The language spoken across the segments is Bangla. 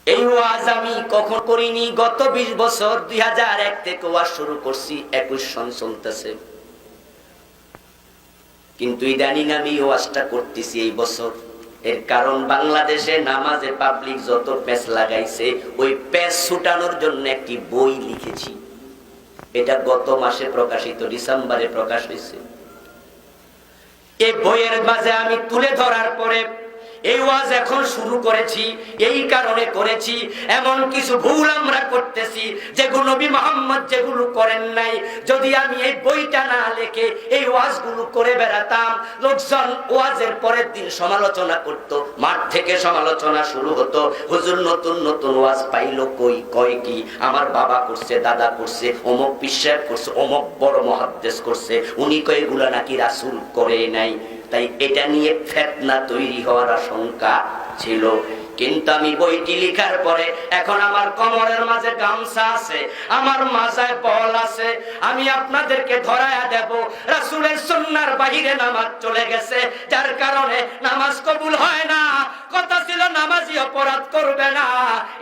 এই ওয়াজ আমি কখন করিনি, গত 20 বছর 2001 থেকে ওয়াজ শুরু করছি, 21 সন চলতেছে। কিন্তু ইদানিং আমি ওয়াজটা করতেছি এই বছর। এর কারণ বাংলাদেশে নামাজে পাবলিক যত প্যাচ লাগাইছে, ওই প্যাচ ছুটানোর জন্য একটি বই লিখেছি। এটা গত মাসে প্রকাশিত, ডিসেম্বরে প্রকাশ হয়েছে। এই বইয়ের মাঝে আমি তুলে ধরার পরে এই ওয়াজ এখন শুরু করেছি। এই কারণে করেছি, এমন কিছু ভুল আমরা করতেছি যেগুলো নবী মুহাম্মদ যেগুলো করেন নাই। যদি আমি এই বইটা না লিখে এই ওয়াজগুলো করে বেড়াতাম, লোকজন ওয়াজের পরের দিন সমালোচনা করত, মাঠ থেকে সমালোচনা শুরু হতো। হুজুর নতুন নতুন ওয়াজ পাইলো কই, কয় কি, আমার বাবা করছে, দাদা করছে, অমুক পিসাব করছে, অমুক বড় মুহাদ্দিস করছে, উনি কয় এগুলা নাকি রাসূল করে নাই। তাই এটা নিয়ে ফিতনা তৈরি হওয়ার আশঙ্কা ছিল। কিন্তু আমি বইটি লেখার পরে এখন আমার কোমরের মাঝে গামছা আছে, আমার মাথায় বল আছে। আমি আপনাদেরকে ধরায়া দেব, রাসূলের সুন্নাহর বাহিরে নামাজ চলে গেছে, যার কারণে নামাজ কবুল হয় না। কথা ছিল নামাজি অপরাধ করবে না,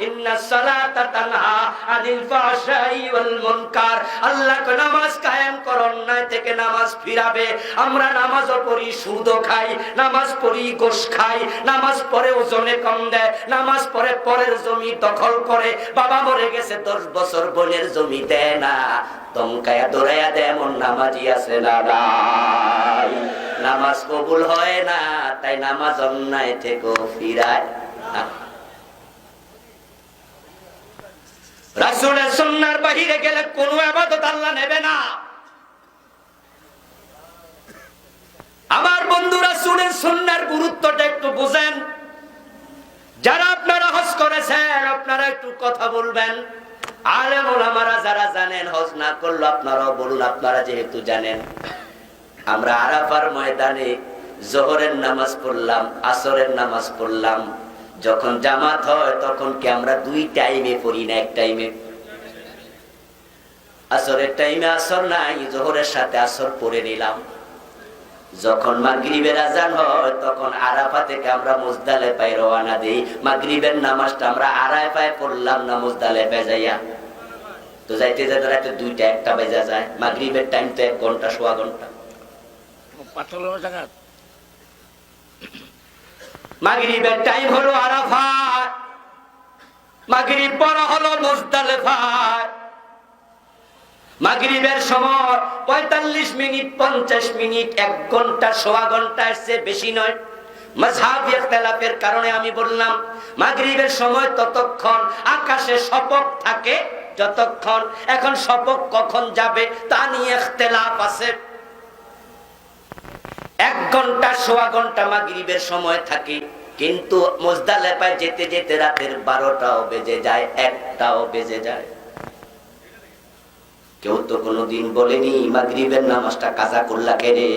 ইন্নাস সালাতা তানহা আনিল ফাহশাই ওয়াল মুনকার। আল্লাহ কো নামাজ কায়েম করো, অন্যায় থেকে নামাজ ফিরাবে। আমরা নামাজও পড়ি, সুদও খাই, নামাজ পড়ি, গোশ খাই, নামাজ পড়ে ওজনে কম দেয়, নামাজ পড়ে পরের জমি দখল করে। বাবা মরে গেছে 10 বছর, বোনের জমি দেয় না, দমকায়া দৌড়াইয়া দেয়। এমন নামাজি আছে না? নামাজ কবুল হয় না, তাই নামাজ অন্যায় থেকে ফিরায় না। রাসূলের সুন্নাহর বাহিরে গেলে কোনো ইবাদত আল্লাহ নেবে না। আমার বন্ধু, রাসূলের সুন্নাহর গুরুত্বটা একটু বুঝেন। যারা আপনারা হজ করেছেন আপনারা একটু কথা বলবেন। আলেম ওলামারা যারা জানেন, হজ না করলো আপনারাও বলুন, আপনারা যেহেতু জানেন। আমরা আরাফার ময়দানে জোহরের নামাজ পড়লাম, আসরের নামাজ পড়লাম। যখন জামাত হয় তখন কি আমরা 2 টাইমে পড়ি না, 1 টাইমে? আসরের টাইমে আসর নাই, জোহরের সাথে আসর পড়ে নিলাম। যখন মাগরিবের আজান হয় তখন আরাফা থেকে আমরা মুজদালিফায় রওনা দেই। মাগরিবের নামাজটা আমরা আরাফায় পড়লাম না মুজদালিফায় যাইয়া? তো যাইতে যাইতে রাতে 2টা 1টা বেজে যায়। মাগরিবের টাইম তো 1 ঘন্টা, সোয়া ঘন্টা। মাগরিবের টাইম হলো আরাফা, মাগরিব পড়া হলো মুজদালিফায়। মাগরিবের সময় 45 মিনিট, 50 মিনিট, 1 ঘন্টা, সোয়া ঘন্টার চেয়ে বেশি নয়। মাযহাবী ইখতিলাফের কারণে আমি বললাম মাগরিবের সময় ততক্ষণ আকাশে শফক থাকে যতক্ষণ। এখন শফক কখন যাবে তা নিয়ে ইখতিলাফ আছে। 1 ঘন্টা, সোয়া ঘন্টা মাগরিবের সময় থাকে, কিন্তু মুজদালিফায় যেতে যেতে রাতের 12টাও বেজে যায়, 1টাও বেজে যায়। কেউ তো কোনোদিন বলেনি মাগরিবের নামাজটা কাজা করলা কেরে।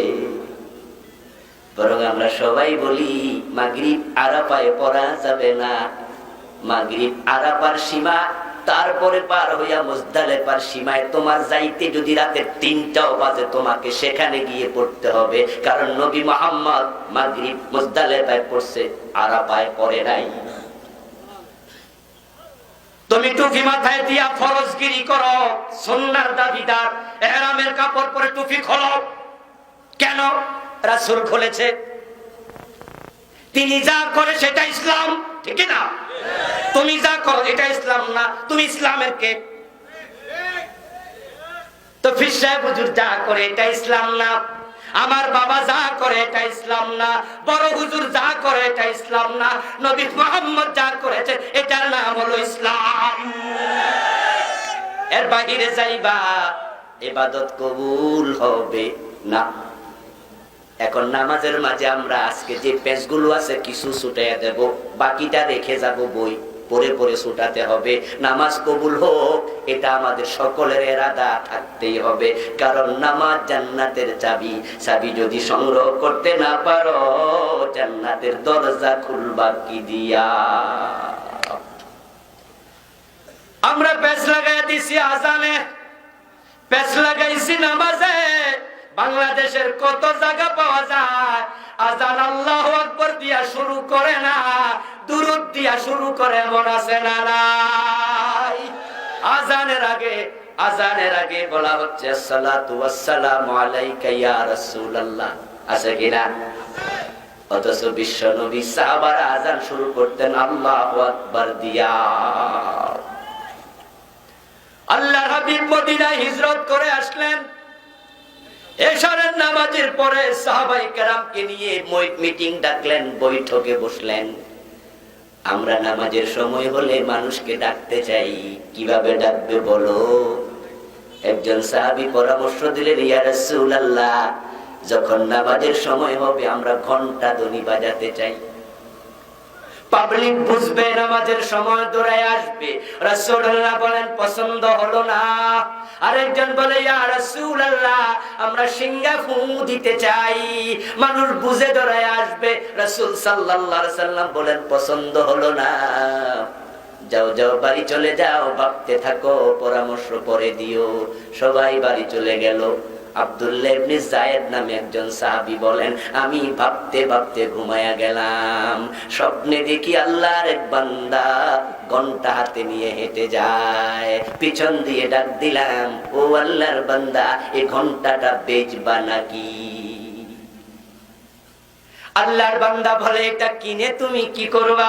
বরং আমরা সবাই বলি মাগরিব আরাফায় পড়া যাবে না। মাগরিব আরাফার সীমা, তারপরে পার হইয়া মুজদালিফার সীমায় তোমার যাইতে যদি রাতের 3টাও বাজে, তোমাকে সেখানে গিয়ে পড়তে হবে। কারণ নবী মুহাম্মদ মাগরিব মুজদালিফায় পড়ছে, আরাফায় পড়ে নাই। তুমি টুপি মাথায় দিয়া ফরজগিরি করো, সুন্নাহর দাবিদার, ইহরামের কাপড় পরে টুপি খোলো কেন? রাসূল খুলেছে, তিনি যা করে সেটা ইসলাম, ঠিক না? তুমি যা করো এটা ইসলাম না, তুমি ইসলামের কে? তো পীর সাহেব হুজুর যা করে এটা ইসলাম না, আমার বাবা যা করে এটা ইসলাম না, বড় হুজুর যা করে এটা ইসলাম না, নবী মুহাম্মদ যা করেছে এটার নাম হলো ইসলাম। এর বাহিরে যাইবা ইবাদত কবুল হবে না। এখন নামাজের মাঝে আমরা আজকে যে পেজগুলো আছে কিছু ছুটাইয়া দেব, বাকিটা রেখে যাব, বই পড়ে পড়ে ছুটাতে হবে। নামাজ কবুল হোক এটা আমাদের সকলের ইরাদা থাকতেই হবে। কারণ নামাজ জান্নাতের চাবি, চাবি যদি সংগ্রহ করতে না পারো জান্নাতের দরজা খুলবা কি দিয়া? আমরা পেজ লাগাই দিছি আজানে, পেজ লাগাইছি নামাজে। বাংলাদেশের কত জায়গা পাওয়া যায় আজান আল্লাহু আকবার দিয়া শুরু করে না, দুরূদ দিয়া শুরু করে, এমন আছে না নাই? আজানের আগে বলা হচ্ছে আসসালাতু ওয়াসসালামু আলাইকা ইয়া রাসূলুল্লাহ, আছে কিনা? অথচ বিশ্ব নবী সাহাবারা আজান শুরু করতেন আল্লাহু আকবার দিয়া। আল্লাহর হাবিব মদিনায় হিজরত করে আসলেন। এশারের নামাজের পরে সাহাবায়ে কেরামকে নিয়ে মিটিং ডাকলেন, বৈঠকে বসলেন। আমরা নামাজের সময় হলে মানুষকে ডাকতে চাই, কিভাবে ডাকবে বলো? একজন সাহাবী পরামর্শ দিলেন, ইয়া রাসূলুল্লাহ, যখন নামাজের সময় হবে আমরা ঘন্টা ধ্বনি বাজাতে চাই, পাবলিক বুঝবে নামাজের সময় দৌড়ায় আসবে। রাসূলুল্লাহ বলেন, পছন্দ হলো না। আরেকজন বলে, ইয়া রাসূলুল্লাহ, আমরা সিংহা ফু দিতে চাই, মানুষ বুঝে দৌড়ায় আসবে। রাসূল সাল্লাল্লাহু আলাইহি সাল্লাম বলেন, পছন্দ হলো না, যাও যাও বাড়ি চলে যাও, ভাবতে থাকো, পরামর্শ পরে দিও। সবাই বাড়ি চলে গেল। আব্দুল্লাহ ইবনে যায়েদ নামে একজন সাহাবী বলেন, আমি ভাবতে ভাবতে ঘুমায়া গেলাম, স্বপ্নে দেখি আল্লাহর এক বান্দা ঘন্টা হাতে নিয়ে হেঁটে যায়, পিছন দিয়ে ডাক দিলাম, ও আল্লাহর বান্দা, এই ঘন্টাটা বেচবা নাকি? আল্লাহর বান্দা বলে, এটা কিনে তুমি কি করবা?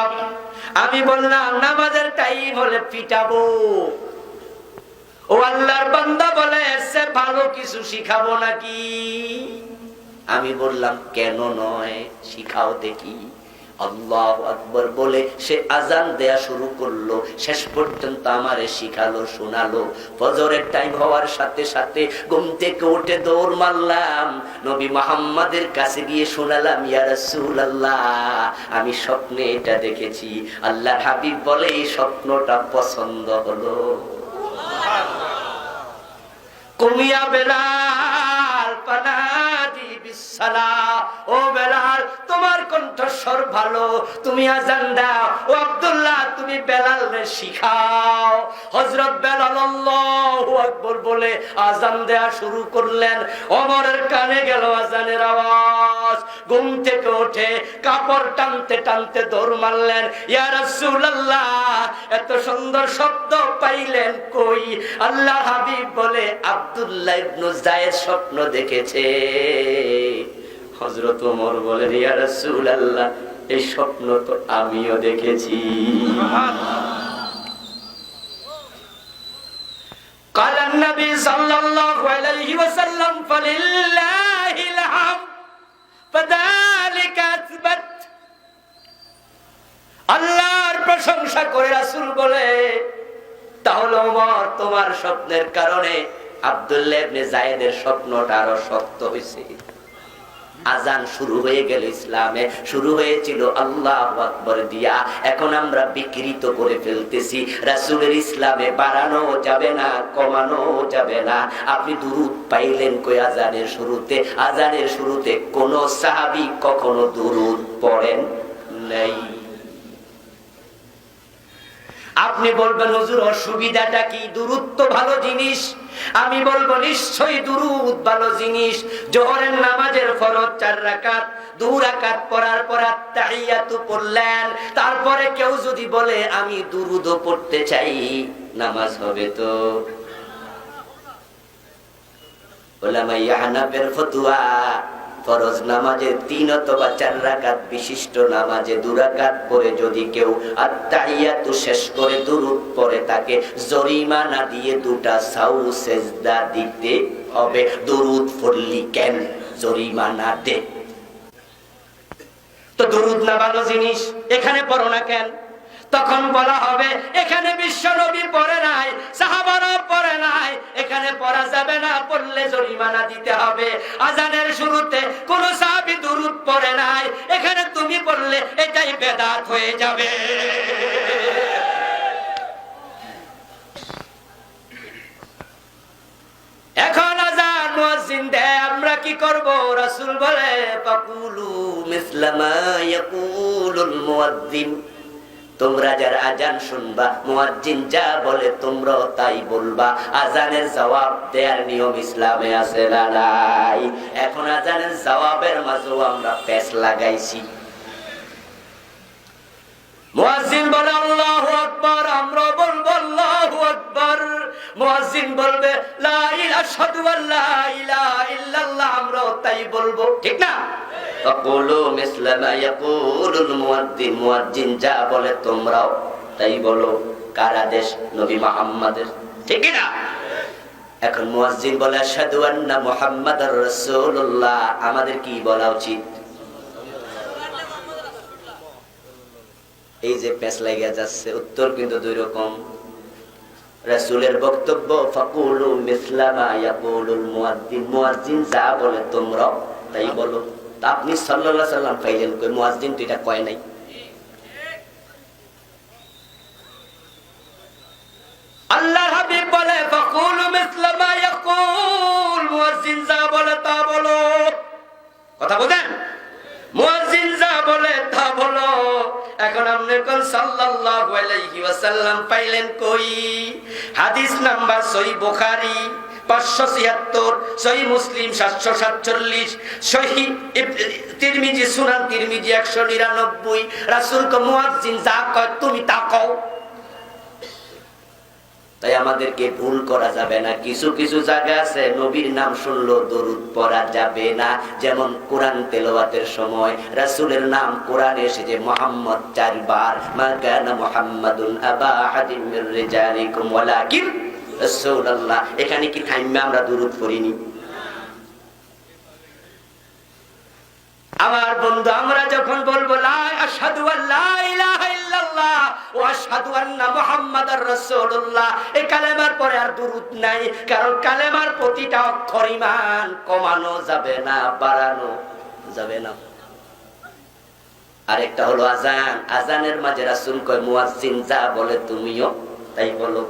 আমি বললাম, নামাজের টাইম হলে পিটাবো। ও আল্লাহর বান্দা বলে, এসে ভালো কিছু শিখাবো নাকি? আমি বললাম, কেন নয়, শিখাও দেখি। আল্লাহু আকবার বলে সে আজান দেয়া শুরু করলো, শেষ পর্যন্ত আমারে শিখালো, শোনালো। ফজরের টাইম হওয়ার সাথে সাথে ঘুম থেকে উঠে দৌড় মারলাম, নবী মুহাম্মাদের কাছে গিয়ে শোনালাম, ইয়া রাসূলুল্লাহ, আমি স্বপ্নে এটা দেখেছি। আল্লাহর হাবিব বলে, এই স্বপ্নটা পছন্দ হলো। কুমিয়া বেলাল পানাদি বিসসালাহ, ও বেলাল, তোমার কণ্ঠস্বর ভালো, তুমি আজান দাও। ও আব্দুল্লাহ, তুমি বেলালকে শিখাও। হযরত বেলাল আল্লাহু আকবার বলে আজান দেয়া শুরু করলেন। ওমরের কানে গেল আজানের আওয়াজ, ঘুম থেকে উঠে কাপড় টানতে টানতে দৌড় মারলেন, ইয়া রাসূলুল্লাহ, এত সুন্দর শব্দ পাইলেন কই? আল্লাহ হাবিব বলে, আব্দুল্লাহ ইবনে যায়েদ স্বপ্ন দেখেছে। হযরত ওমর বলেন, ইয়া রাসূলুল্লাহ, এই স্বপ্ন তো আমিও দেখেছি। قال النبي صلى الله عليه وسلم فلله الحمد فذلك اثبت। আল্লাহর প্রশংসা করে রাসূল বলে, তাহলে ওমর, তোমার স্বপ্নের কারণে আব্দুল্লাহ ইবনে যায়েদের স্বপ্নটা আরো শক্ত হয়েছে। আজান শুরু হয়ে গেল, ইসলামে শুরু হয়েছিল আল্লাহু আকবার দিয়া, এখন আমরা বিকৃত করে ফেলতেছি। রাসূলের ইসলামে বাড়ানো যাবে না, কমানো যাবে না। আপনি দুরূদ পাইলেন কই আজানের শুরুতে? আজানের শুরুতে কোন সাহাবী কখনো দুরূদ পড়েন নাই। আপনি বলবেন, হুজুর অসুবিধাটা কি? দুরূদ তো ভালো জিনিস। আমি বলবো, নিশ্চয়ই দুরূদ ভালো জিনিস। জোহরের নামাজের ফরজ 4 রাকাত, 2 রাকাত পড়ার পর আত্তাহিয়াতু পড়লেন। তারপরে কেউ যদি বলে আমি দুরূদও পড়তে চাই, নামাজ হবে তো? উলামায়ে হানাফের ফতোয়া, ফরজ নামাজে 3 অথবা 4 রাকাত বিশিষ্ট নামাজে 2 রাকাত পড়ে যদি কেউ আত্তাহিয়াতু শেষ করে দুরূদ পড়ে, তাকে জরিমানা দিয়ে 2টা সাউ সেজদা দিতে হবে। দুরূদ পড়লি কেন? জরিমানা দে। তো দুরূদ না ভালো জিনিস, এখানে পড়ো না কেন? তখন বলা হবে, এখানে বিশ্ব নবী পড়ে নাই, সাহাবারা পড়ে নাই, এখানে পড়া যাবে না, পড়লে জরিমানা দিতে হবে। আজানের শুরুতে কোন সাহাবী দুরূদ পড়ে নাই, এখানে তুমি পড়লে এটাই বেদাত হয়ে যাবে। এখন আজান মুয়াজ্জিন দেয়, আমরা কি করব? রাসূল বলে, ফাকুলু মিসলা মা ইয়াকুলুল মুয়াজ্জিন, তোমরা যারা আজান শুনবা, মুয়াজ্জিন যা বলে তোমরাও তাই বলবা। আজানের জবাব দেওয়ার নিয়ম ইসলামে আছে না নাই? এখন আজানের জবাবের মাঝেও আমরা পেশ লাগাইছি। মুয়াজ্জিন বলে আল্লাহু আকবার, আমরা বলবো আল্লাহু আকবার। মুয়াজ্জিন বলবে লা ইলাহা আশহাদু আল্লা ইলাহা ইল্লাল্লাহ, আমরা তাই বলবো, ঠিক না? ফাকুলু মিসলা মা ইয়াকুলুল মুয়াজ্জিন, মুয়াজ্জিন যা বলে তোমরাও তাই বলো। কার আদেশ? নবী মুহাম্মাদের, ঠিক না? এখন মুয়াজ্জিন বলে আশহাদু আন্না মুহাম্মাদার রাসূলুল্লাহ, আমাদের কি বলা উচিত? এই যে পেঁচ লাগিয়া যাচ্ছে, উত্তর কিন্তু দুই রকম। রাসূলের বক্তব্য ফাকুলু মিসলা মা ইয়াকুলুল মুয়াজ্জিন, মুয়াজ্জিন যা বলে তোমরা তাই বলো। তা আপনি সাল্লাল্লাহু আলাইহি সাল্লাম পাইলেন কই? মুয়াজ্জিন তো এটা কয় নাই। আল্লাহর হাবিব বলে ফাকুলু মিসলা মা ইয়াকুল, মুয়াজ্জিন যা বলে তা বলো। কথা বুঝেন? মুয়াজ্জিন যা বলে তা বলো। এখন আপনি কোন সাল্লাল্লাহু আলাইহি ওয়াসাল্লাম পাইলেন কই? হাদিস নাম্বার সহিহ বুখারী 576, সহিহ মুসলিম 747, সহিহ তিরমিজি সুনান তিরমিজি 199। রাসূল কো মুয়াজ্জিন যা কয় তুমি তা কও। তাই আমাদেরকে ভুল করা যাবে না। কিছু কিছু জায়গা আছে নবীর নাম শুনলো দরুদ পড়া যাবে না। যেমন কোরআন তেলাওয়াতের সময় রাসূলের নাম কোরআনে এসেছে মুহাম্মদ 4 বার, মা কানা মুহাম্মাদুন আবা আহাদিম মির রিজালিকুম ওয়ালাকিন রাসূলুল্লাহ। এখানে কি থাইমা আমরা দরুদ পড়িনি? আমার বন্ধু, আমরা যখন বলবো লা আশহাদু আল্লা ইলাহা ইল্লাল্লাহ ওয়া আশহাদু আন্না মুহাম্মাদার রাসূলুল্লাহ, এই কালেমার পরে আর দুরূদ নাই। কারণ কালেমার প্রতিটা অক্ষর ঈমান, কমানো যাবে না, বাড়ানো যাবে না। আরেকটা হলো আযান। আযানের মাঝে রাসূল কয় মুয়াজ্জিন যা বলে তুমিও তাই বলো।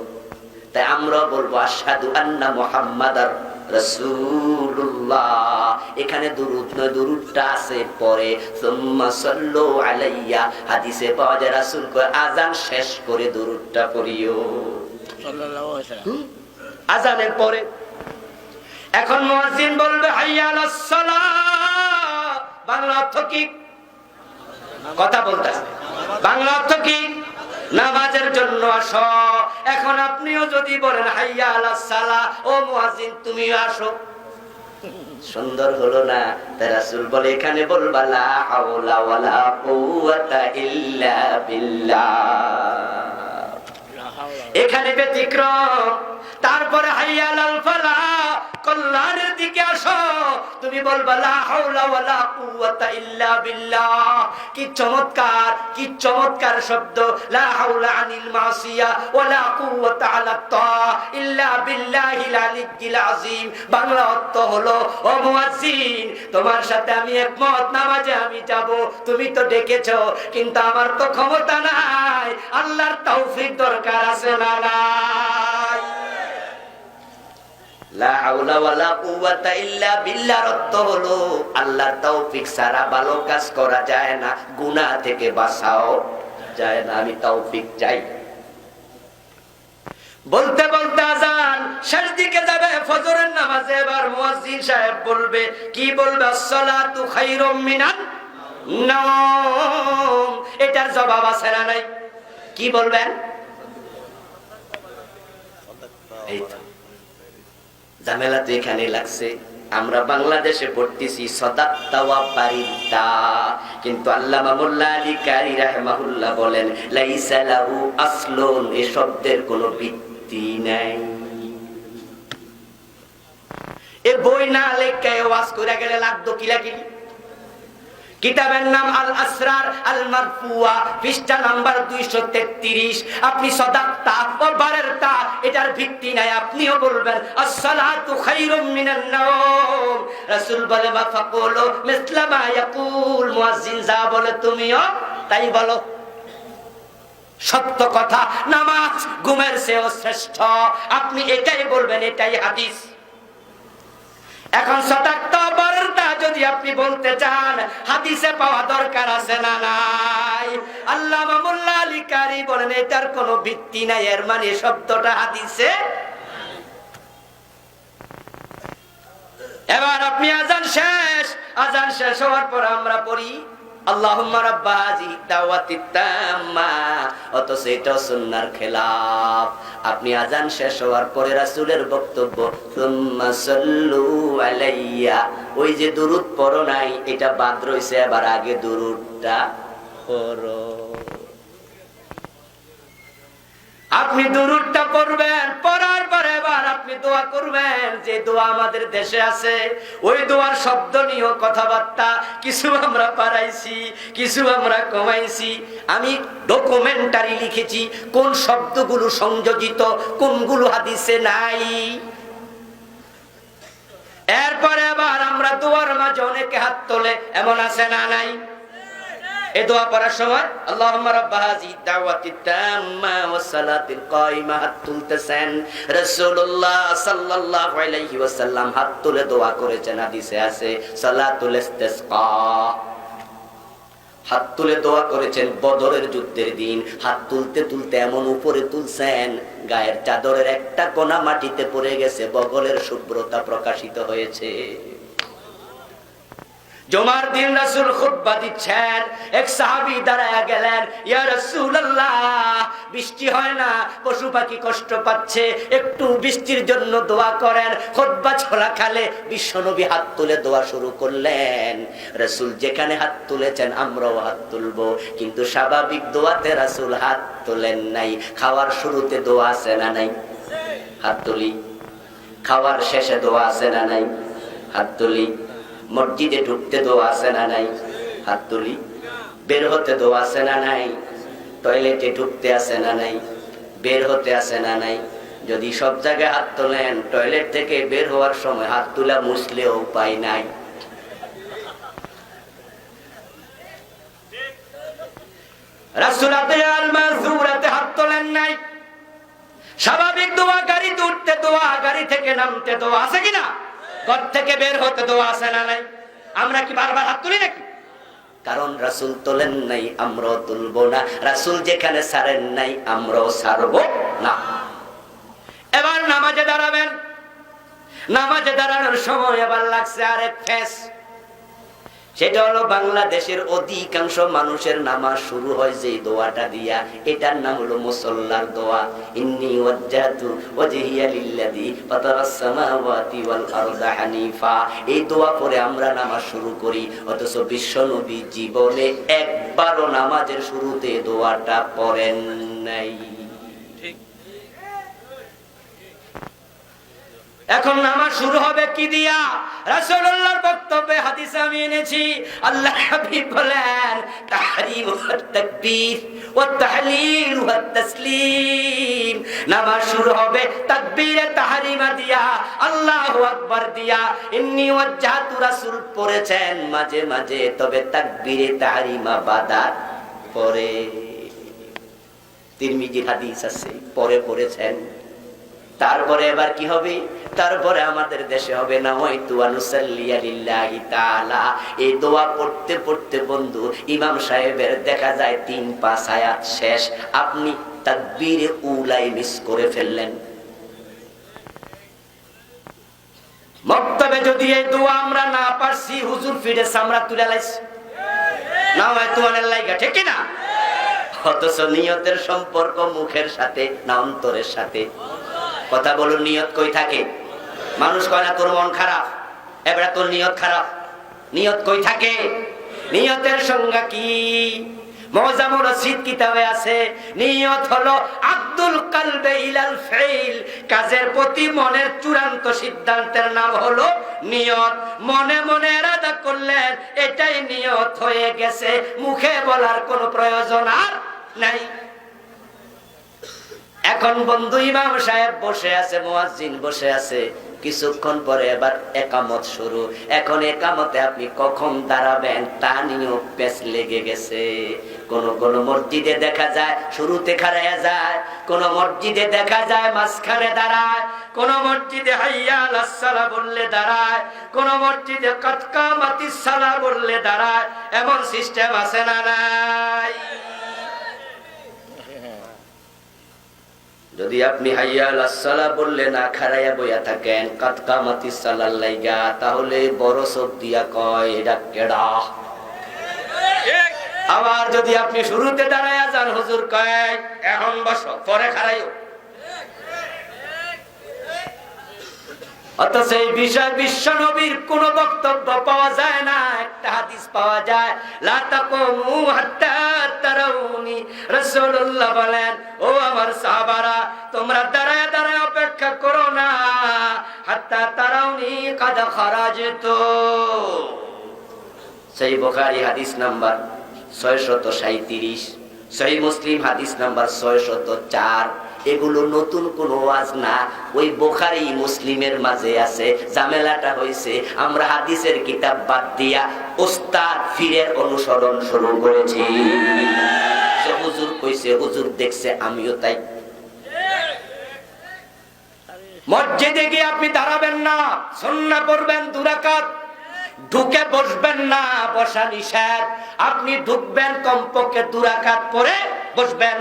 তাই আমরা বলবো আশহাদু আন্না মুহাম্মাদার রাসূলুল্লাহ। এখানে দুরূদ নয়, দুরূদটা আছে পরে। সুম্মা সাল্লু আলাইয়া, হাদিসে পাওয়া যায় রাসূল কয় আযান শেষ করে দুরূদটা পড়িও সাল্লাল্লাহু আলাইহি ওয়াসাল্লাম, আযানের পরে। এখন মুয়াজ্জিন বলবে হাইয়া আলাস সালাহ, বাংলা অর্থ কি? কথা বলতেছে, বাংলা অর্থ কি? নামাজের জন্য আসো। এখন আপনিও যদি বলেন হাইয়া আলাস সালাহ, ও মুয়াজ্জিন তুমিও আসো, সুন্দর হলো না? তাই রাসূল বলে এখানে বলবা লা হাওলা ওয়ালা কুওয়াতা ইল্লা বিল্লাহ, এখানে ব্যতিক্রম। তারপরে হাইয়া আলাল ফালাহ, কল্যাণের দিকে আসো, তুমি বলবা লা হাওলা ওয়ালা কুওয়াতা ইল্লা বিল্লাহ। কি চমৎকার, কি চমৎকার শব্দ! লা হাওলা আনিল মাসিয়া ওয়ালা কুওয়াতা আলা তাআ ইল্লা বিল্লাহিল আলিয়্যিল আযীম। বাংলা অর্থ হলো, ও মুয়াজ্জিন তোমার সাথে আমি একমত, নামাজে আমি যাব, তুমি তো ডেকেছো, কিন্তু আমার তো ক্ষমতা নাই, আল্লাহর তৌফিক দরকার আছে না নাই? লা হাওলা ওয়ালা কুওয়াতা ইল্লা বিল্লাহর অর্থ হলো আল্লাহর তৌফিক ছাড়া ভালো কাজ করা যায় না, গুনাহ থেকে বাঁচাও যায় না। আমি তৌফিক চাই। বলতে বলতে আযান শেষ দিকে যাবে, ফজরের নামাজে এবার মুয়াজ্জিন সাহেব বলবে, কি বলবে? আসসালাতু খায়রুম মিনান নাওম। এটার জবাব আছে না নাই? কি বলবেন? এই তো ঝামেলা তো এখানে লাগছে। আমরা বাংলাদেশে পড়তেছি সাদাক্তা ওয়া বারিদা, কিন্তু আল্লামা মোল্লা আলী কারি রাহিমাহুল্লাহ বলেন লাইসা লাহু আসলুন, এই শব্দের কোনো ভিত্তি নাই। এ বই না লেখা ওয়াজ কইরা গেলে লাগতো কিলাকিলি। কিতাবের নাম আল আসরার আল মারফুয়া, পৃষ্ঠা নাম্বার 233। আপনি সাদাক্তা ও বারিদা, এটার ভিত্তি নাই, আপনিও বলবেন আসসালাতু খায়রুম মিনান নাওম। রাসূল বলে মা ফাকুলু মিসলা মা ইয়াকুল, মুয়াজ্জিন যা বলে তুমিও তাই বলো। সত্য কথা, নামাজ ঘুমের চেয়েও শ্রেষ্ঠ, আপনি এটাই বলবেন, এটাই হাদিস। এখন সাদাক্তা বারিদা যদি আপনি বলতে চান, হাদিসে পাওয়া দরকার আছে না নাই? আল্লামা মোল্লা আলী কারি বলেন এটার কোনো ভিত্তি নাই, এর মানে শব্দটা হাদিসে। এবার আপনি আযান শেষ, আযান শেষ হওয়ার পর আমরা পড়ি আল্লাহুম্মা রাব্বা হাযিহি দাওয়াতি তাম্মা, অথচ এটা সুন্নাহর খেলাফ। আপনি আজান শেষ হওয়ার পরে রাসূলের বক্তব্য সুম্মা সাল্লু আলাইয়া, ওই যে দুরূদ পড়ো নাই এটা বাদ রইছে, এবার আগে দুরূদটা পড়ো। আপনি দুরূদটা পড়বেন, পড়ার পরে এবার আপনি দোয়া করবেন। যে দোয়া আমাদের দেশে আছে ওই দোয়ার শব্দ নিয়ে কথাবার্তা কিছু আমরা পারাইছি, কিছু আমরা কমাইছি। আমি ডকুমেন্টারি লিখেছি কোন শব্দগুলো সংযোজিত, কোনগুলো হাদিসে নাই। এরপরে আবার আমরা দোয়ার মাঝে অনেকে হাত তোলে, এমন আছে না নাই? এই দোয়া পড়ার সময় আল্লাহুম্মা রাব্বা হাযিহি দাওয়াতি তাম্মা ওয়াস সালাতিল কায়িমা হাত তুলতেছেন। রাসূলুল্লাহ সাল্লাল্লাহু আলাইহি ওয়াসাল্লাম হাত তুলে দোয়া করেছেন, হাদিসে আছে সালাতুল ইসতিসকা। হাত তুলে দোয়া করেছেন বদরের যুদ্ধের দিন। হাত তুলতে তুলতে এমন উপরে তুলছেন গায়ের চাদরের একটা কোনা মাটিতে পড়ে গেছে, বগলের শুভ্রতা প্রকাশিত হয়েছে। জুমার দিন রাসূল খুতবা দিচ্ছেন, এক সাহাবী দাঁড়ায়া গেলেন, ইয়া রাসূলুল্লাহ বৃষ্টি হয় না, পশু পাখি কষ্ট পাচ্ছে, একটু বৃষ্টির জন্য দোয়া করেন। খুতবা চলাকালে বিশ্বনবী হাত তুলে দোয়া শুরু করলেন। রাসূল যেখানে হাত তুলেছেন আমরাও হাত তুলবো, কিন্তু স্বাভাবিক দোয়াতে রাসূল হাত তোলেন নাই। খাওয়ার শুরুতে দোয়া আছে না নাই? হাত তুলি। খাওয়ার শেষে দোয়া আছে না নাই? হাত তুলি। মসজিদে ঢুকতে দোয়া আছে না নাই? হাত তুলি। বের হতে দোয়া আছে না নাই? টয়লেটে ঢুকতে আছে না নাই? বের হতে আছে না নাই? যদি সব জায়গায় হাত তোলেন, টয়লেট থেকে বের হওয়ার সময় হাত তুলা মুছলেও উপায় নাই। রাসূল আল মাযুরাতে হাত তোলেন নাই। স্বাভাবিক দোয়া, গাড়িতে উঠতে দোয়া, গাড়ি থেকে নামতে দোয়া আছে কিনা? ঘর থেকে বের হতে দোয়া আছে না নাই? আমরা কি বারবার হাত তুলি নাকি? কারণ রাসূল তোলেন নাই, আমরাও তুলবো না। রাসূল যেখানে ছাড়েন নাই আমরাও ছাড়বো না। এবার নামাজে দাঁড়াবেন। নামাজে দাঁড়ানোর সময় এবার লাগছে আরেক ফেস। সেটা হলো বাংলাদেশের অধিকাংশ মানুষের নামাজ শুরু হয় যে দোয়াটা দিয়া, এটার নাম হলো মুসল্লার দোয়া। ইন্নী ওয়াজ্জাহতু ওয়াজহিয়া লিল্লাযী ফাতারাস সামাওয়াতি ওয়াল আরদা হানিফা। এই দোয়া পড়ে আমরা নামাজ শুরু করি, অথচ বিশ্বনবী জীবনে একবারও নামাজের শুরুতে দোয়াটা পড়েন নাই। এখন নামাজ শুরু হবে কি দিয়া? রাসূলুল্লাহর বক্তব্যে হাদিস আমি এনেছি। আল্লাহ হাবিব বলেন, তাহরিম ওয়া তাকবীর ওয়া তাহলিল ওয়া তাসলিম। নামাজ শুরু হবে তাকবীরে তাহরিমা দিয়া, আল্লাহু আকবার দিয়া। ইন্নী ওয়াজ্জাহতু রাসূল পড়েছেন মাঝে মাঝে, তবে তাকবীরে তাহরিমা বাদা পরে। তিরমিজির হাদিস আছে, পরে পড়েছেন। তারপরে এবার কি হবে? তারপরে আমাদের দেশে হবে না ওয়াইতু আনুসাল্লিয়া লিল্লাহি তাআলা। এই দোয়া পড়তে পড়তে বন্ধু ইমাম সাহেবের দেখা যায় 3-5 আয়াত শেষ, আপনি তাকবীরে উলাই মিস করে ফেললেন। মক্তবে যদি এই দোয়া আমরা না পারছি, হুজুর ফিরে সামরা তুলে লাইছে না হয় তোমার লাইগা, ঠিক না? অথচ নিয়তের সম্পর্ক মুখের সাথে না অন্তরের সাথে? কথা বলুন, নিয়ত কই থাকে? মানুষ কয় না তোর মন খারাপ, এবারে তোর নিয়ত খারাপ। নিয়ত কই থাকে? নিয়তের সংজ্ঞা কি? মুআজ্জামুর রাশিদ কিতাবে আছে, নিয়ত হলো আব্দুল কলবে ইলাল ফাইল। কাজের প্রতি মনের চূড়ান্ত সিদ্ধান্তের নাম হলো নিয়ত। মনে মনে ইরাদা করলেন, এটাই নিয়ত হয়ে গেছে, মুখে বলার কোনো প্রয়োজন আর নাই। এখন বন্ধু ইমাম সাহেব বসে আছে, মুয়াজ্জিন বসে আছে, কিছুক্ষণ পরে এবার একামত শুরু। এখন একামতে আপনি কখন দাঁড়াবেন তা নিয়েও পেছ লেগে গেছে। কোন কোন মসজিদে দেখা যায় শুরুতে খাড়ায়া যায়, কোন মসজিদে দেখা যায় মাঝখানে দাঁড়ায়, কোন মসজিদে হাইয়া আলাস সালাহ বললে দাঁড়ায়, কোন মসজিদে কাদ কামাতিস সালাহ বললে দাঁড়ায়। এমন সিস্টেম আছে না নাই? যদি আপনি হাইয়া আলাস সালাহ বললে না খাড়ায়া বইয়া থাকেন কাদ কামাতিস সালার লাইগা, তাহলে বড় সব দিয়া কয় এটা কেডা? আবার যদি আপনি শুরুতে দাঁড়ায়া যান, হুজুর কয় এখন বসো, পরে খাড়াইও। অথচ এই বিষয় বিশ্ব নবীর কোন বক্তব্য পাওয়া যায় না, একটা হাদিস পাওয়া যায়, লা তাকুমু হাত্তা তারাউনি। রাসূলুল্লাহ বলেন, ও আমার সাহাবারা, তোমরা দাঁড়ায় দাঁড়ায় অপেক্ষা করো না, হাত্তা তারাউনি কাদ খারাজতু। সহিহ বুখারী হাদিস নাম্বার 637, সহিহ মুসলিম হাদিস নাম্বার 604। এগুলো নতুন কোন ওয়াজ না, ওই বুখারী মুসলিমের মাঝে আছে। ঝামেলাটা হইছে আমরা হাদিসের কিতাব বাদ দিয়া উস্তাদ ফিরের অনুসরণ শুরু করেছি। হুজুর কইছে, হুজুর দেখছে, আমিও তাই। মসজিদে গিয়ে আপনি দাঁড়াবেন না, সুন্নাহ পড়বেন 2 রাকাত, ঢুকে বসবেন না, বসা নিষেধ। আপনি ঢুকবেন কমপক্ষে 2 রাকাত পরে বসবেন।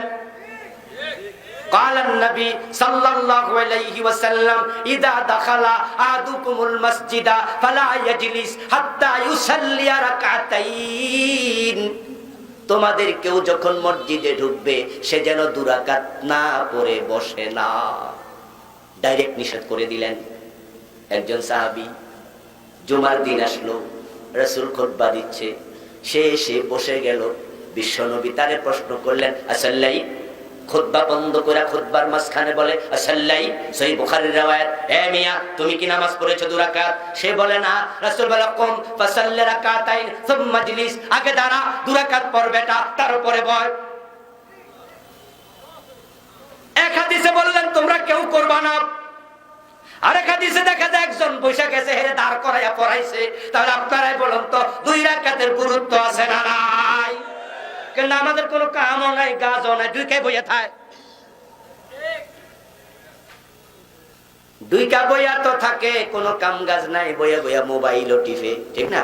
قال النبي صلى الله عليه وسلم اذا دخل احدكم المسجد فلا يجلس حتى يصلي ركعتين। তোমাদের কেউ যখন মসজিদে ঢুকবে সে যেন 2 রাকাত না পড়ে বসে না। ডাইরেক্ট নিষেধ করে দিলেন। একজন সাহাবী জুমার দিন আসলো, রাসূল খুতবা দিচ্ছে, সে এসে বসে গেল। বিশ্বনবী তারে প্রশ্ন করলেন, আসাল্লাই। খুতবা বন্ধ করে খুতবার মাঝখানে বলে, আসাল্লাই। সহিহ বুখারীর riwayat, এ মিয়া তুমি কি নামাজ পড়েছো 2 রাকাত? সে বলে না। রাসূল বলে, কুম ফাসাল্লি রাকাতাইন সুম্মা জলিস। আগে দাঁড়া, 2 রাকাত পড় বেটা, তারপরে বয়। এক হাদিসে বললেন তোমরা কেউ করবা না, আরেক হাদিসে দেখা যায় একজন বৈশা গেছে, হেরে দাঁড় করাইয়া পড়াইছে। তাহলে আপনারাই বলুন তো 2 রাকাতের গুরুত্ব আছে না নাই? কিন্তু আমাদের কোনো কামও নাই, গাছও নাই, দুইকে বইয়া থায়। 2টা বইয়া তো থাকে, কোনো কাম গাছ নাই, বইয়া বইয়া মোবাইলও টিপে, ঠিক না?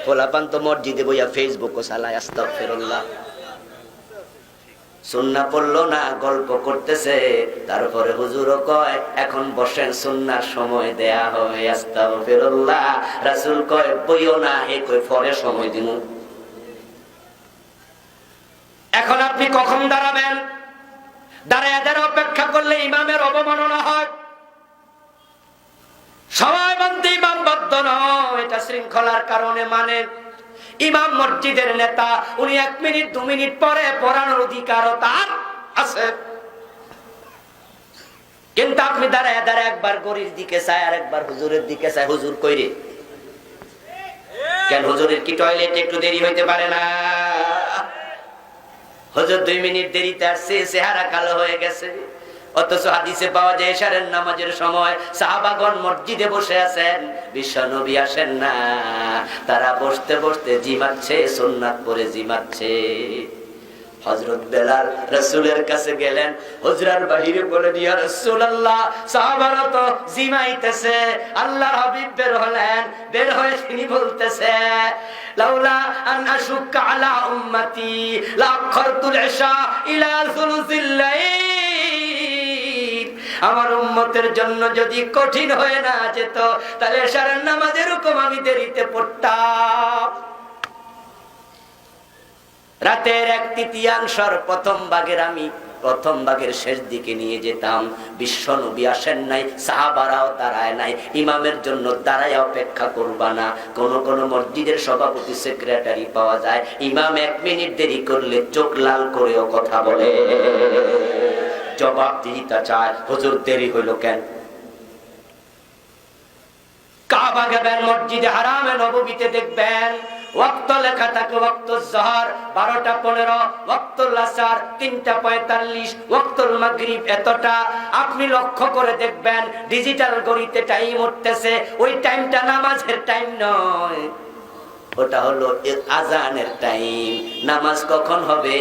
পোলাপান তো মসজিদে বইয়া ফেসবুকও চালায়, আস্তাগফিরুল্লাহ। সুন্নাহ পড়লো না, গল্প করতেছে। তারপরে হুজুরও কয় এখন বসেন, সুন্নাহর সময় দেয়া হবে, আস্তাগফিরুল্লাহ। রাসূল কয় বইও না, এ কয় পরে সময় দিমু। এখন আপনি কখন দাঁড়াবেন? দাঁড়ায় দাঁড়ায় অপেক্ষা করলে ইমামের অবমাননা হয়। সবাই মানতে ইমাম বাধ্য নয়, এটা শৃঙ্খলার কারণে মানে। ইমাম মসজিদের নেতা, উনি 1 মিনিট 2 মিনিট পরে পড়ানোর অধিকারও তার আছে। কিন্তু আপনি দাঁড়ায় দাঁড়ায় একবার গরির দিকে চায় আর একবার হুজুরের দিকে চায়। হুজুর কইরে কেন? হুজুরের কি টয়লেটে একটু দেরি হইতে পারে না? হুজুর 2 মিনিট দেরিতে আসছে, চেহারা কালো হয়ে গেছে। অথচ হাদিসে পাওয়া যায় এশারের নামাজের সময় সাহাবাগণ মসজিদে বসে আছেন, বিশ্বনবী আসেন না। তারা বসতে বসতে জিমাচ্ছে, সুন্নাত পড়ে জিমাচ্ছে। হযরত বেলাল রাসূলের কাছে গেলেন, হুজরার বাহিরে বলেন, ইয়া রাসূলুল্লাহ, সাহাবারা তো জিমাইতেছে। আল্লাহর হাবিব বের হলেন, বের হয়ে তিনি বলতেছে, লাউলা আন আশুক্কা আলা উম্মতি লা আখখারতুল ইশা ইলা সুলুসিল লাইল। আমার উম্মতের জন্য যদি কঠিন হয়ে না যেত, তাহলে এশারের নামাজের হুকুম আমি দেরিতে পড়তাম। রাতের 1/3 প্রথম ভাগের শেষ দিকে নিয়ে যেতাম। বিশ্বনবী আসেন নাই, সাহাবারাও দাঁড়ায় নাই। ইমামের জন্য দাঁড়ায় অপেক্ষা করবা না। কোন কোন মসজিদের সভাপতি সেক্রেটারি পাওয়া যায়, ইমাম 1 মিনিট দেরি করলে চোখ লাল করেও কথা বলে, জবাবদিহিতা চায়। হুজুর দেরি হইল কেন? কাবা গেবেন, মসজিদে হারামে নববীতে দেখবেন ওয়াক্ত লেখা থাকে, ওয়াক্তুল যোহর 12:15, ওয়াক্তুল আসর 3:45, ওয়াক্তুল মাগরিব এতটা। আপনি লক্ষ্য করে দেখবেন ডিজিটাল ঘড়িতে টাইম উঠতেছে, ওই টাইমটা নামাজের টাইম নয়, ওটা হলো আজানের টাইম। নামাজ কখন হবে?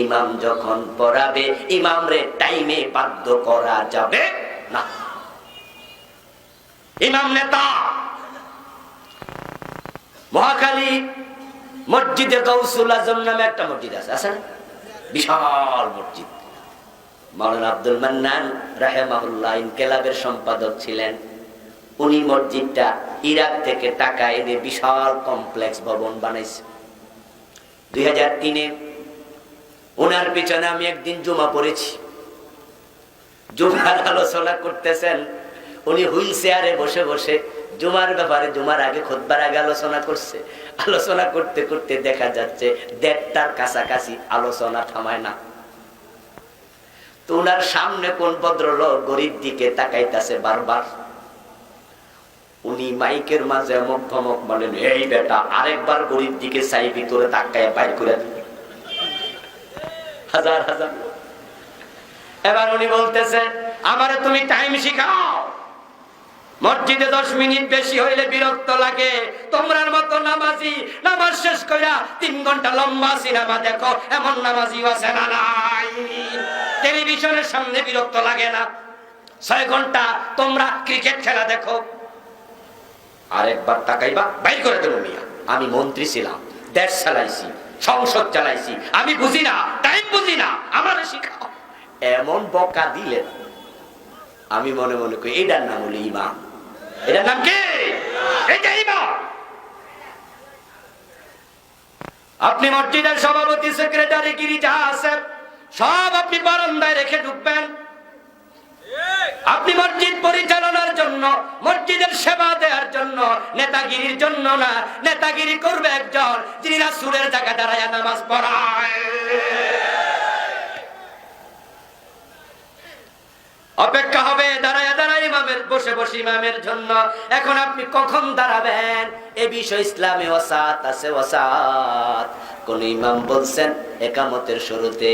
ইমাম যখন পড়াবে। ইমামরে টাইমে বাধ্য করা যাবে না। ইমাম নেতা। মহাখালী মসজিদে গাউসুল আজম নামে একটা মসজিদ আছে, আছে না? বিশাল মসজিদ। মাওলানা আব্দুল মান্নান রাহিমাহুল্লাহ ইনকিলাবের সম্পাদক ছিলেন। উনি মসজিদটা ইরাক থেকে টাকা এনে বিশাল কমপ্লেক্স ভবন বানাইছে। 2003-এ ওনার পিছনে আমি একদিন জুমা পড়েছি। জুমার আলোচনা করতেছেন উনি, হুইল চেয়ারে বসে বসে জুমার ব্যাপারে, জুমার আগে খুতবার আগে আলোচনা করছে। আলোচনা করতে করতে দেখা যাচ্ছে 1:30টার কাছাকাছি আলোচনা থামায় না। তো ওনার সামনে কোন ভদ্রলোক গরিব দিকে তাকাইতেছে বারবার। উনি মাইকের মাঝে অমক ধমক বলেন, এই বেটা আরেকবার গরিব দিকে চাই, ভিতরে ধাক্কায় বাইর করে দিবে। হাজার হাজার। এবার উনি বলতেছে, আমারে তুমি টাইম শিখাও। মসজিদে 10 মিনিট বেশি হইলে বিরক্ত লাগে। তোমরার মতো নামাজি নামাজ শেষ কইরা 3 ঘন্টা লম্বা সিনেমা দেখো, এমন নামাজিও আছে না নাই? টেলিভিশনের সামনে বিরক্ত লাগে না? 6 ঘন্টা তোমরা ক্রিকেট খেলা দেখো। আরেকবার তাকাইবা বাইর করে দেবো মিয়া। আমি মন্ত্রী ছিলাম, দেশ চালাইছি, সংসদ চালাইছি, আমি বুঝি না, টাইম বুঝি না, আমারে শিখাও। এমন বকা দিলেন, আমি মনে মনে করি এটার নাম হলো ইমাম। এটার নাম কি? এটা ইমাম। আপনি মসজিদের সভাপতি, সেক্রেটারি, গিরি যা আছে সব আপনি বারান্দায় রেখে ঢুকবেন। আপনি মসজিদ পরিচালনার জন্য, মসজিদের সেবা দেওয়ার জন্য, নেতাগিরির জন্য না। নেতাগিরি করবে একজন যিনি রাসূলের জায়গায় দাঁড়ায় নামাজ পড়ায়। অপেক্ষা হবে দাঁড়ায় দাঁড়ায় ইমামের, বসে বসে ইমামের জন্য। এখন আপনি কখন দাঁড়াবেন এ বিষয়ে ইসলামে ওয়াসাত আছে, ওয়াসাত। কোন ইমাম বলছেন একামতের শুরুতে,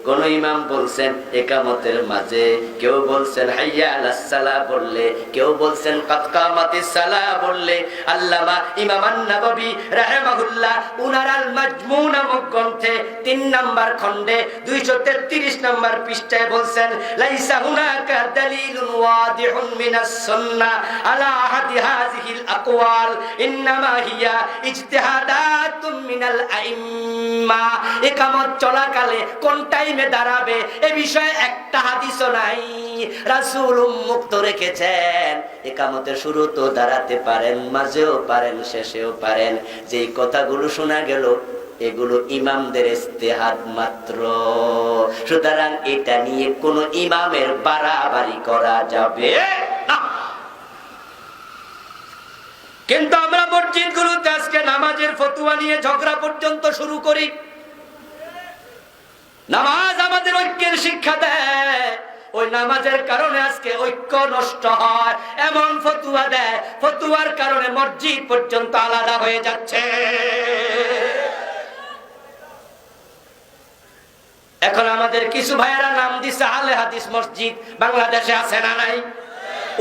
কোন ইমাম বলছেন একামতের মাঝে, কেউ বলছেন হাইয়া আলাস সালাহ বললে, কেউ বলছেন কাদ কামাতিস সালাহ বললে। আল্লামা ইমাম আন-নাওয়াবী রাহিমাহুল্লাহ উনার আল মাজমু নামক গ্রন্থে 3 নম্বর খণ্ডে 233 নম্বর পৃষ্ঠায় বলছেন, লাইসা হুনাকা দালিলুন ওয়াদিহুন মিনাস সুন্নাহ আলা আহাদি হাযিহিল আকওয়াল, ইন্নামা হিয়া ইজতিহাদাতুম মিনাল আইম্মা। ইকামত চলাকালে কোন টাইমে দাঁড়াবে এ বিষয়ে একটা হাদিসও নাই। রাসূল উন্মুক্ত রেখেছেন, ইকামতের শুরুতেও দাঁড়াতে পারেন, মাঝেও পারেন, শেষেও পারেন। যেই কথাগুলো শোনা গেল এগুলো ইমামদের ইজতিহাদ মাত্র। সুতরাং এটা নিয়ে কোন ইমামের বাড়াবাড়ি করা যাবে না। কিন্তু আমরা মসজিদগুলোতে আজকে নামাজের ফতোয়া নিয়ে ঝগড়া পর্যন্ত শুরু করি। নামাজ আমাদের ঐক্যের শিক্ষা দেয়, ওই নামাজের কারণে আজকে ঐক্য নষ্ট হয়, এমন ফতোয়া দেয়, ফতোয়ার কারণে মসজিদ পর্যন্ত আলাদা হয়ে যাচ্ছে। এখন আমাদের কিছু ভাইয়েরা নাম দিছে আহলে হাদিস মসজিদ। বাংলাদেশে আছে না নাই?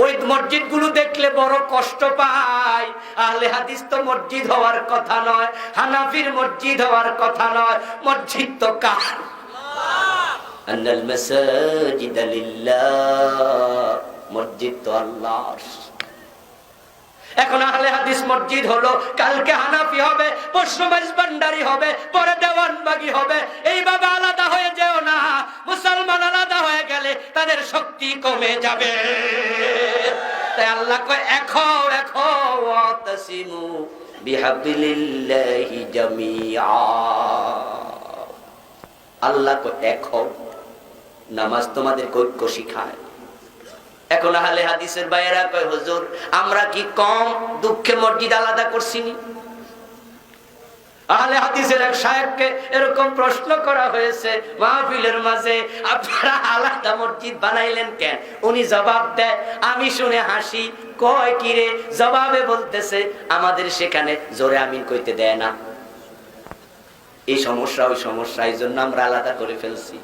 ওই মসজিদ গুলো দেখলে বড় কষ্ট পায়। আহলে হাদিস তো মসজিদ হওয়ার কথা নয়, হানাফির মসজিদ হওয়ার কথা নয়। মসজিদ তো কার? আন্নাল মাসাজিদ লিল্লাহ, মসজিদ তো আল্লাহর। এখন আহলে হাদিস মসজিদ হলো, কালকে হানাফি হবে, পরশু মাইজভান্ডারি হবে, পরে দেওয়ানবাগি হবে। এইভাবে আলাদা হয়ে যেও না। মুসলমান আলাদা হয়ে গেলে তাদের শক্তি কমে যাবে। তাই আল্লাহ কয় এখো এখো ওয়াতাসিমু বিহাবলিল্লাহি জামিআ। আল্লাহ কয় এখো। নামাজ তোমাদের ঐক্য শিখায়। এখন আহলে হাদিসের ভাইয়েরা কয় হুজুর আমরা কি কম দুঃখে মসজিদ আলাদা করছিনি? আহলে হাদিসের এক শায়েখকে এরকম প্রশ্ন করা হয়েছে মাহফিলের মাঝে, আপনারা আলাদা মসজিদ বানাইলেন কেন? উনি জবাব দেয়, আমি শুনে হাসি, কয় কি রে? জবাবে বলতেছে আমাদের সেখানে জোরে আমিন কইতে দেয় না। এই সমস্যা ওই সমস্যা, এই জন্য আমরা আলাদা করে ফেলছি।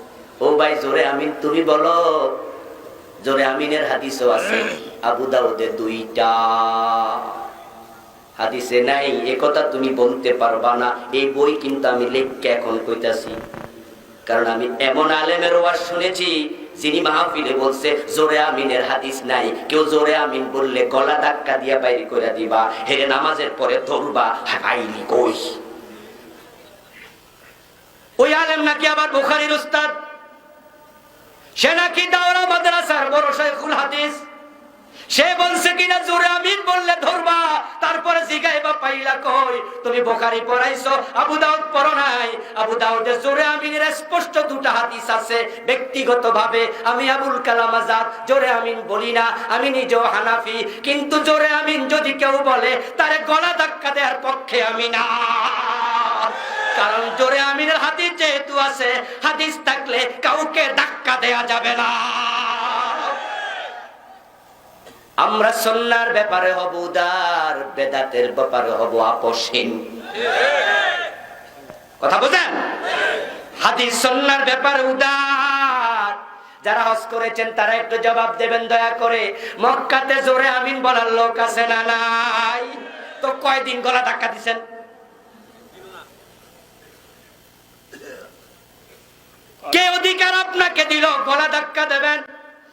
ও ভাই জোরে আমিন তুমি বলো। জোরে আমিনের হাদিসও আছে, আবু দাউদে 2টা। হাদিসে নাই এ কথা তুমি বলতে পারবা না। এই বই কিন্তু আমি লেখকে এখন কইতাছি, কারণ আমি এমন আলেমের ওয়াজ শুনেছি যিনি মাহফিলে বলছে জোরে আমিনের হাদিস নাই, কেউ জোরে আমিন বললে গলা ধাক্কা দিয়া বাইরে করে দিবা, হেরে নামাজের পরে ধরবা। হাইলি কই ওই আলেম নাকি আবার বুখারীর উস্তাদ, সে নাকি দাওরা মাদ্রাসার বড় শাইখুল হাদিস, সে বলছে কিনা জোরে আমিন বললে ধরবা, তারপরে জিগাইবা পাইলা কই? তুমি বুখারী পড়াইছো, আবু দাউদ পড়ো নাই? আবু দাউদে জোরে আমিনের স্পষ্ট দুটো হাদিস আছে। ব্যক্তিগতভাবে আমি আবুল কালাম আজাদ জোরে আমিন বলি না, আমি নিজেও হানাফি, কিন্তু জোরে আমিন যদি কেউ বলে তারে গলা ধাক্কা দেওয়ার পক্ষে আমি না। কারণ জোরে আমিনের হাদিস যেহেতু আছে, হাদিস থাকলে কাউকে ধাক্কা দেয়া যাবে না। আমরা সুন্নাহর ব্যাপারে হব উদার, বেদাতের ব্যাপারে হব আপোষহীন। কথা বুঝেন? হাদিস সুন্নাহর ব্যাপারে উদার। যারা হজ করেছেন তারা একটু জবাব দেবেন দয়া করে। মক্কাতে জোরে আমিন বলার লোক আছে না নাই? তো কয়দিন গলা ধাক্কা দিছেন? কে অধিকার আপনাকে দিল গলা ধাক্কা দেবেন?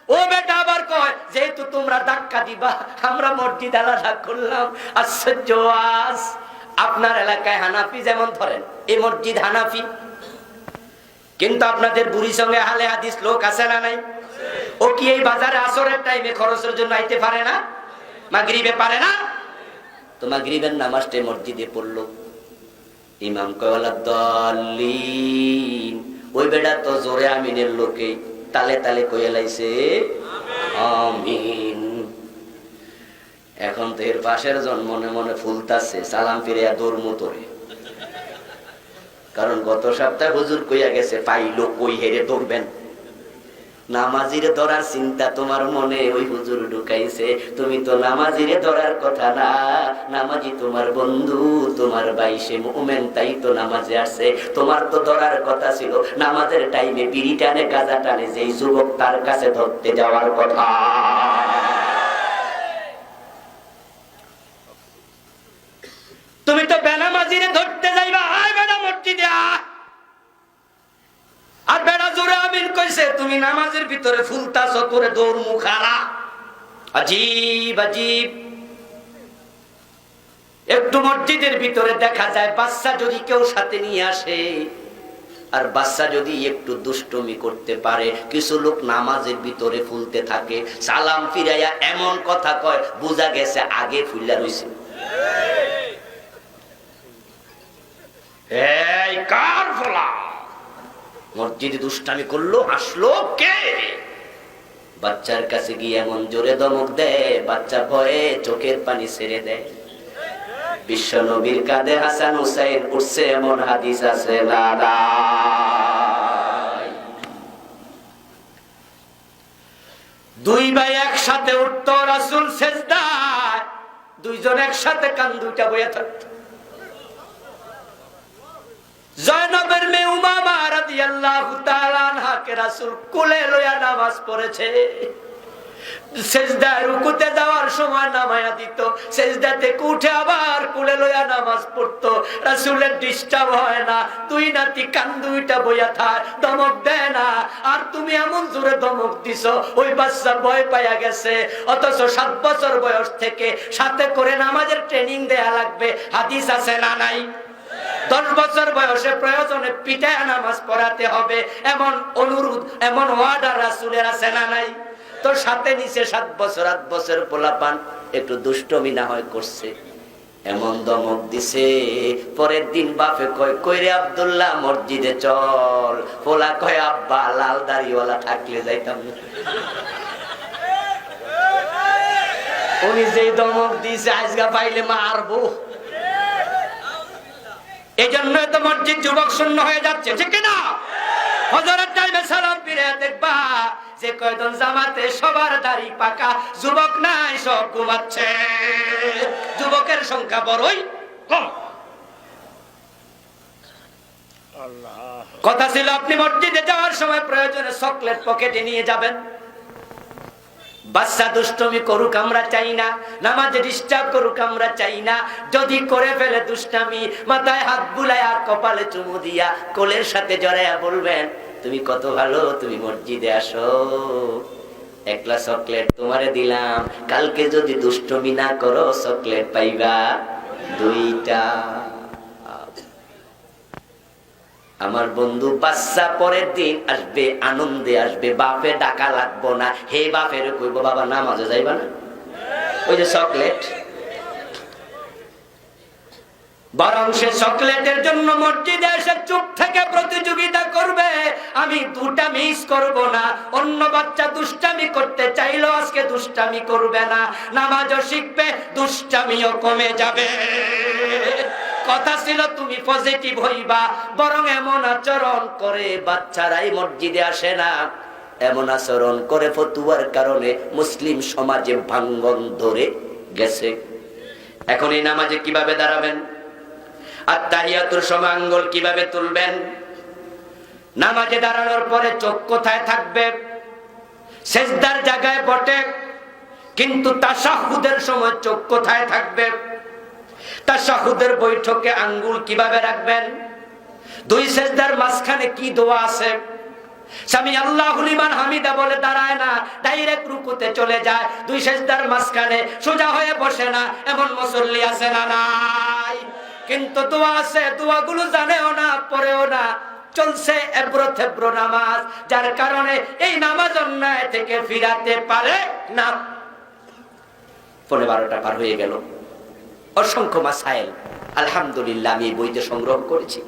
ও বেটা আবার কয় যেহেতু তোমরা ধাক্কা দিবা আমরা মসজিদ আলাদা করলাম। আশ্চর্য ওয়াজ। আপনার এলাকায় হানাফি যেমন ধরেন, এই মসজিদ হানাফি, কিন্তু আপনাদের বুড়ি সঙ্গে আহলে হাদিস লোক আছে না নাই? ও কি এই বাজারে আসরের টাইমে খরচের জন্য আইতে পারে না? মাগরিবে পারে না? তো মাগরিবের নামাজটা মসজিদে পড়লো, ইমাম কওয়ালা দলিন, ওই বেটা তো জোরে আমিনের লোকে তালে তালে কইয়া লাইছে আমিন। এখন তো এর পাশের জন মনে মনে ফুলতাছে, সালাম ফিরে দৌড় তোরে। কারণ গত সপ্তাহে হুজুর কইয়া গেছে পাইলো কই হেরে দৌড়বেন। নামাজিরে ধরার চিন্তা তোমার মনে ওই হুজুর ঢুকাইছে। তুমি তো নামাজিরে ধরার কথা না, নামাজি তোমার বন্ধু, তোমার ভাই, সে মুমিন, তাই তো নামাজে আসছে। তোমার তো ধরার কথা ছিল নামাজের টাইমে বিড়ি টানে গাঁজা টানে যেই যুবক, তার কাছে ধরতে যাওয়ার কথা। তুমি তো বেনামাজিরে ধরতে যাইবা, আয় বেটা মসজিদে আয়। আর বেড়া জোরে আমিন কইছে, তুমি নামাজের ভিতরে ফুলতাছো, তোরে দৌড় মুখারা। আজীব আজীব। একটু মসজিদের ভিতরে দেখা যায় বাচ্চা যদি কেউ সাথে নিয়ে আসে, আর বাচ্চা যদি একটু দুষ্টুমি করতে পারে, কিছু লোক নামাজের ভিতরে ফুলতে থাকে, সালাম ফিরাইয়া এমন কথা কয় বুঝা গেছে আগে ফুল্লা রইছে। এই কার ফলা? মসজিদে দুষ্টামি করলো, আসলো কে? বাচ্চার কাছে গিয়ে এমন জোরে ধমক দেয়, বাচ্চা ভয়ে চোখের পানি ছেড়ে দেয়। বিশ্ব নবীর কাঁধে হাসান হুসাইন উঠছে, এমন হাদিস আছে না নাই? দুই ভাই একসাথে উঠতো, রাসূল সেজদায়, দুইজন একসাথে কান দুইটা বইয়া থাকতো। জয়নবের মেয়ে উমামা রাদিয়াল্লাহু তাআলা আনহাকে রাসূল কোলে লইয়া নামাজ পড়েছে। সিজদায় রুকুতে যাওয়ার সময় নামায়া দিত, সিজদাতে উঠে আবার কোলে লইয়া নামাজ পড়তো। রাসূলের ডিস্টার্ব হয় না, দুই নাতি কান দুইটা বইয়া থাক, ধমক দেয় না। আর তুমি এমন জোরে ধমক দিছো, ওই বাচ্চা ভয় পাইয়া গেছে। অথচ 7 বছর বয়স থেকে সাথে করে নামাজের ট্রেনিং দেয়া লাগবে, হাদিস আছে না নাই? 10 বছর বয়সে প্রয়োজনে পিটায় নামাজ পড়াতে হবে, এমন অনুরোধ, এমন ওয়ার্ডার রাসূলের আছে না নাই? তো সাথে নিচে 7 বছর 8 বছর পোলাপান একটু দুষ্টমি না হয় করছে, এমন ধমক দিছে। পরের দিন বাপে কয় কইরে আব্দুল্লাহ মসজিদে চল। পোলা কয় আব্বা লাল দাড়িওয়ালা থাকলে যাইতাম না। উনি যেই ধমক দিছে আজকে পাইলে মারবো। এই জন্য তো মসজিদ যুবক শূন্য হয়ে যাচ্ছে, ঠিক না? হযরত টাইমে সালাম ফিরে দেখবা যে কয়জন জামাতে সবার দাড়ি পাকা, যুবক নাই, সব ঘুমাচ্ছে। যুবকের সংখ্যা বড়ই কম। কথা ছিল আপনি মসজিদে যাওয়ার সময় প্রয়োজনে চকলেট পকেটে নিয়ে যাবেন। বাচ্চা দুষ্টমি করুক আমরা চাই না, নামাজে ডিস্টার্ব করুক আমরা চাই না। যদি করে ফেলে দুষ্টামি, মাথায় হাত বুলায় আর কপালে চুমু দিয়া কোলের সাথে জড়াইয়া বলবেন তুমি কত ভালো, তুমি মসজিদে আসো, একলা চকলেট তোমারে দিলাম, কালকে যদি দুষ্টমি না করো চকলেট পাইবা 2টা। আমার বন্ধু বাচ্চা পরের দিন আসবে, আনন্দে আসবে, বাপে ডাকা লাগবো না। হে বাপের কইব বাবা নামাজে যাইবা না, ওই যে চকলেট, বরং সে চকলেটের জন্য মসজিদে এসে চুপ থেকে প্রতিযোগিতা করবে, আমি দুটা মিস করব না। অন্য বাচ্চা দুষ্টামি করতে চাইলেও আজকে দুষ্টামি করবে না, নামাজও শিখবে, দুষ্টামিও কমে যাবে। কথা ছিল তুমি পজিটিভ হইবা, বরং এমন আচরণ করে বাচ্চারাই মসজিদে আসে না, এমন আচরণ করে ফতুয়ার কারণে মুসলিম সমাজে ভাঙ্গন ধরে গেছে। এখন এই নামাজে কিভাবে দাঁড়াবেন? আত্তাহিয়াতুর সময় আঙ্গুল কিভাবে তুলবেন? নামাজে দাঁড়ানোর পরে চোখ কোথায় থাকবে? সেজদার জায়গায় বটে, কিন্তু তাশাহুদের সময় চোখ কোথায় থাকবে? তাশাহুদের বৈঠকে আঙ্গুল কিভাবে রাখবেন? দুই সেজদার মাঝখানে কি দোয়া আছে? সামি আল্লাহু লিমান হামিদা বলে দাঁড়ায় না, ডাইরেক্ট রুকুতে চলে যায়। দুই সেজদার মাঝখানে সোজা হয়ে বসে না, এমন মুসল্লি আছে না নাই? কিন্তু দোয়া আছে, দোয়াগুলো জানেও না, পড়েও না, চলছে এবড়ো থেবড়ো নামাজ, যার কারণে এই নামাজ অন্যায় থেকে ফিরাতে পারে না। 12:15 পার হয়ে গেল। অসংখ্য মাসাইল আলহামদুলিল্লাহ আমি এই বইতে সংগ্রহ করেছি।